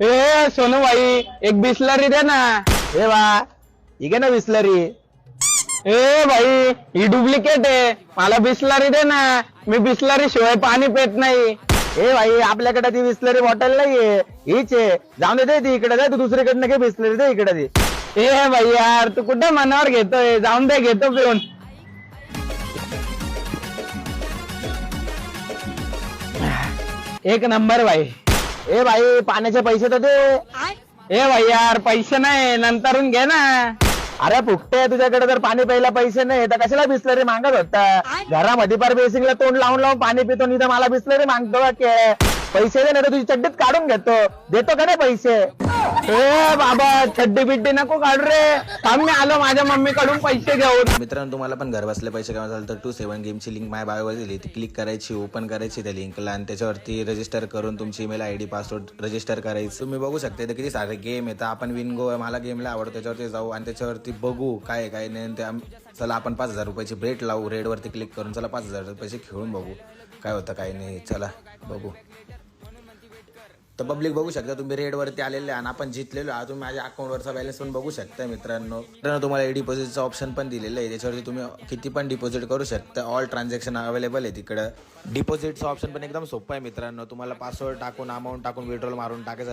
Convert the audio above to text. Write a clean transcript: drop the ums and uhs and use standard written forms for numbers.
ए सोनू भाई, एक बिस्लरी दे ना. हे बा ठीक आहे ना बिस्लरी. ए भाई, ही डुप्लिकेट आहे. मला बिस्लरी दे ना. मी बिस्लरी शिवाय पाणी पित नाही. ए भाई आपल्याकडे ती बिस्लरी बॉटल नाहीये, हीच आहे. जाऊन दे ती इकडे दे, तू दुसरीकडनं घे बिस्लरी दे इकडे ती. ए भाई यार, तू कुठे मनावर घेतोय? जाऊन दे, घेतो पिऊन. एक नंबर भाई. ए भाई पाण्याचे पैसे तर दे. ए भाई यार, पैसे नाही, नंतरून घे ना. अरे फुकटे, तुझ्याकडे जर पाणी प्यायला पैसे नाही तर कशाला बिस्लरी मागत होता? घरामध्ये पर बेसिंगला तोंड लावून लावून पाणी पितो, नाही तर मला बिस्लरी मागतो का के? पैसे दे, नाही तर तुझी चड्डीत काढून घेतो. देतो का नाही पैसे? ए बाबा, चड्डी बिड्डी नको काढू रे. थांब, मी आलो माझ्या मम्मी कडून पैसे घेऊन. मित्रांनो, तुम्हाला पण घर बसल्या पैसे कमायचे असेल तर 27 गेमची लिंक माझ्या बायोवर दिली, ती क्लिक करायची, ओपन करायची त्या लिंकला आणि त्याच्यावरती रजिस्टर करून तुमची ईमेल आयडी पासवर्ड रजिस्टर करायचं. तुम्ही बघू शकता इथे किती सारे गेम येतात. आपण विनगो मला गेमला आवडतो त्याच्यावरती जाऊ आणि त्याच्यावरती बघू काय काय नाही. चला आपण 5,000 रुपयाची ब्रेट लावू. रेडवरती क्लिक करून चला 5,000 रुपयाचे खेळून बघू काय होतं काय नाही. चला बघू. तर पब्लिक बघू शकता तुम्ही रेडवरती आलेले आणि आपण जिंकलेलो आहे. तुम्ही माझ्या अकाउंटवरचा बॅलन्स पण बघू शकता मित्रांनो. तुम्हाला डिपॉझिटचा ऑप्शन पण दिलेलं आहे, त्याच्यावरती तुम्ही किती पण डिपॉझिट करू शकता. ऑल ट्रान्झॅक्शन अवेलेबल आहे तिकडं. डिपॉझिटचा ऑप्शन पण एकदम सोपं आहे मित्रांनो. तुम्हाला पासवर्ड टाकून अमाऊंट टाकून विड्रॉल मारून टाकायचं.